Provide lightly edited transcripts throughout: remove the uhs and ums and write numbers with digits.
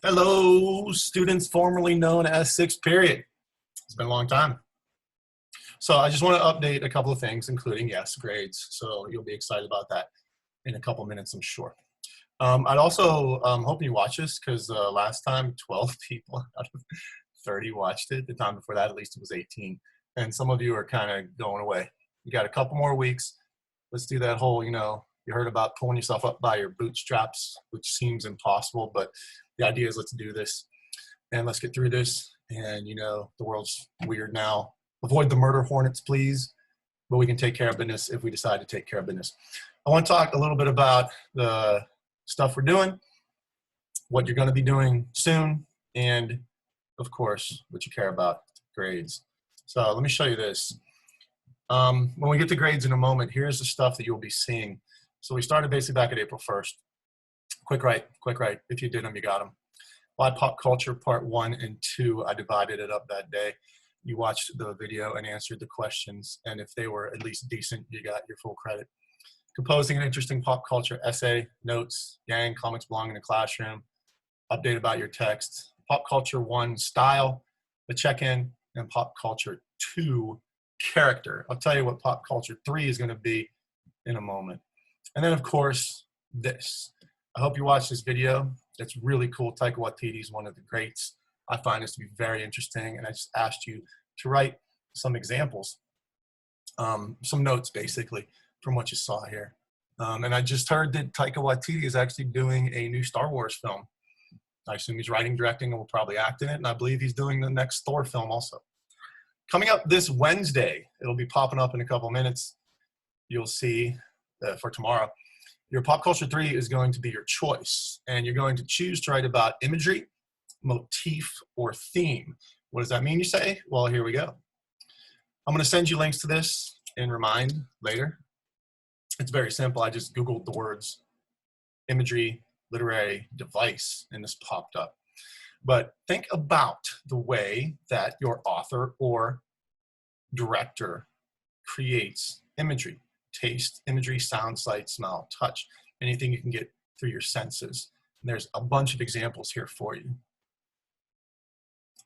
Hello, students formerly known as sixth period. It's been a long time. So I just want to update a couple of things, including, yes, grades. So you'll be excited about that in a couple minutes, I'm sure. I'd also hope you watch this because last time 12 people out of 30 watched it. The time before that, at least it was 18. And some of you are kind of going away. You got a couple more weeks. Let's do that whole, you heard about pulling yourself up by your bootstraps, which seems impossible, but the idea is let's do this and let's get through this. And the world's weird now. Avoid the murder hornets, please. But we can take care of business if we decide to take care of business. I want to talk a little bit about the stuff we're doing, what you're going to be doing soon, and of course, what you care about, grades. So let me show you this. When we get to grades in a moment, here's the stuff that you'll be seeing. So we started basically back at April 1st. Quick right. If you did them, you got them. Why Pop Culture Part 1 and 2, I divided it up that day. You watched the video and answered the questions, and if they were at least decent, you got your full credit. Composing an interesting pop culture essay, notes, gang, comics belong in the classroom, update about your text, Pop Culture 1 style, the check-in, and Pop Culture 2 character. I'll tell you what Pop Culture 3 is going to be in a moment. And then, of course, this. I hope you watch this video. It's really cool. Taika Waititi is one of the greats. I find this to be very interesting, and I just asked you to write some examples, some notes, basically, from what you saw here. And I just heard that Taika Waititi is actually doing a new Star Wars film. I assume he's writing, directing, and will probably act in it, and I believe he's doing the next Thor film also. Coming up this Wednesday, it'll be popping up in a couple minutes. You'll see for tomorrow. Your Pop Culture 3 is going to be your choice, and you're going to choose to write about imagery, motif, or theme. What does that mean, you say? Well, here we go. I'm going to send you links to this in Remind later. It's very simple. I just Googled the words imagery, literary device, and this popped up. But think about the way that your author or director creates imagery. Taste, imagery, sound, sight, smell, touch, anything you can get through your senses. And there's a bunch of examples here for you.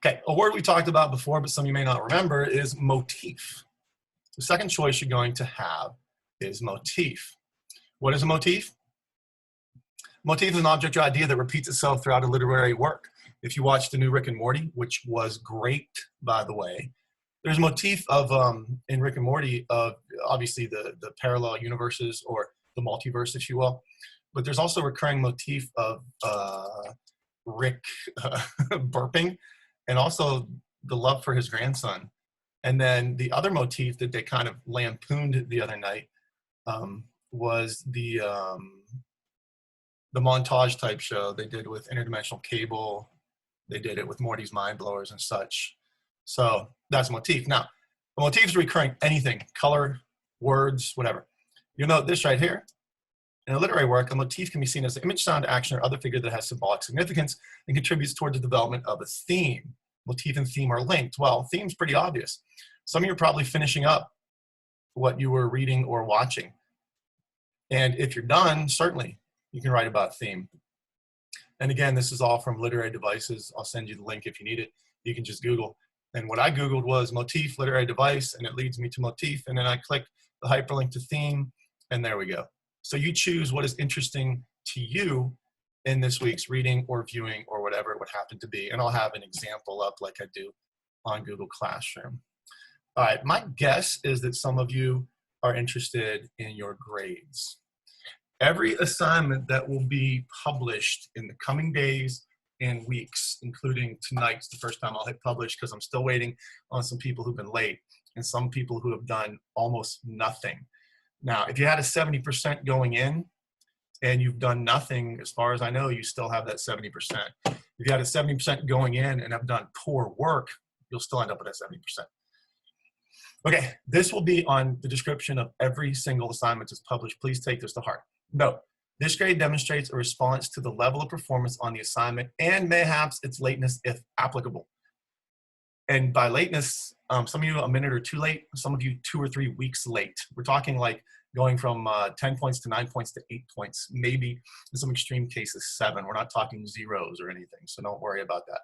Okay, a word we talked about before, but some of you may not remember, is motif. The second choice you're going to have is motif. What is a motif? Motif is an object or idea that repeats itself throughout a literary work. If you watch the new Rick and Morty, which was great, by the way, there's a motif of, in Rick and Morty, of obviously the parallel universes or the multiverse, if you will. But there's also a recurring motif of Rick burping, and also the love for his grandson. And then the other motif that they kind of lampooned the other night was the montage type show they did with Interdimensional Cable. They did it with Morty's Mind Blowers and such. So that's a motif. Now, a motif is recurring anything, color, words, whatever. You'll note this right here. In a literary work, a motif can be seen as an image, sound, action, or other figure that has symbolic significance and contributes toward the development of a theme. Motif and theme are linked. Well, theme's pretty obvious. Some of you are probably finishing up what you were reading or watching. And if you're done, certainly you can write about theme. And again, this is all from Literary Devices. I'll send you the link if you need it. You can just Google. And what I Googled was motif, literary device, and it leads me to motif. And then I click the hyperlink to theme, and there we go. So you choose what is interesting to you in this week's reading or viewing or whatever it would happen to be. And I'll have an example up like I do on Google Classroom. All right, my guess is that some of you are interested in your grades. Every assignment that will be published in the coming days and weeks, including tonight's the first time I'll hit publish because I'm still waiting on some people who've been late and some people who have done almost nothing. Now, if you had a 70% going in and you've done nothing, as far as I know, you still have that 70%. If you had a 70% going in and have done poor work, you'll still end up with that 70%. Okay, this will be on the description of every single assignment that's published. Please take this to heart. Note, this grade demonstrates a response to the level of performance on the assignment and mayhaps its lateness if applicable. And by lateness, some of you a minute or two late, some of you 2 or 3 weeks late. We're talking like going from 10 points to 9 points to 8 points, maybe in some extreme cases 7. We're not talking zeros or anything, so don't worry about that.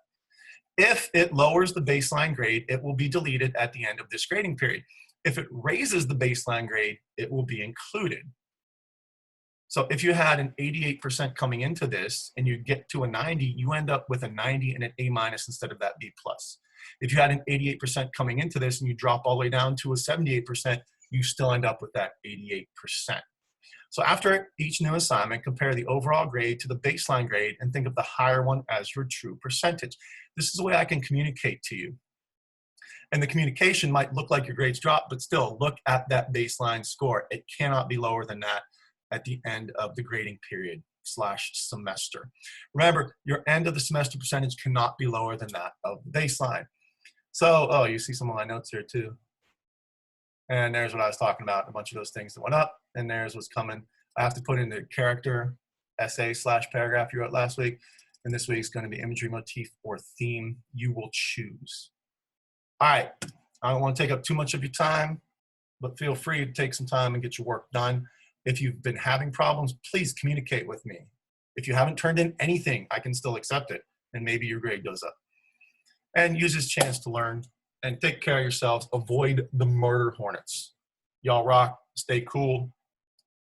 If it lowers the baseline grade, it will be deleted at the end of this grading period. If it raises the baseline grade, it will be included. So if you had an 88% coming into this and you get to a 90, you end up with a 90 and an A- instead of that B+. If you had an 88% coming into this and you drop all the way down to a 78%, you still end up with that 88%. So after each new assignment, compare the overall grade to the baseline grade and think of the higher one as your true percentage. This is the way I can communicate to you. And the communication might look like your grades drop, but still look at that baseline score. It cannot be lower than that at the end of the grading period / semester. Remember, your end of the semester percentage cannot be lower than that of the baseline. So, oh, you see some of my notes here too. And there's what I was talking about, a bunch of those things that went up, and there's what's coming. I have to put in the character, essay / paragraph you wrote last week, and this week's going to be imagery, motif, or theme. You will choose. All right, I don't want to take up too much of your time, but feel free to take some time and get your work done. If you've been having problems, please communicate with me. If you haven't turned in anything, I can still accept it, and maybe your grade goes up. And use this chance to learn and take care of yourselves. Avoid the murder hornets. Y'all rock. Stay cool.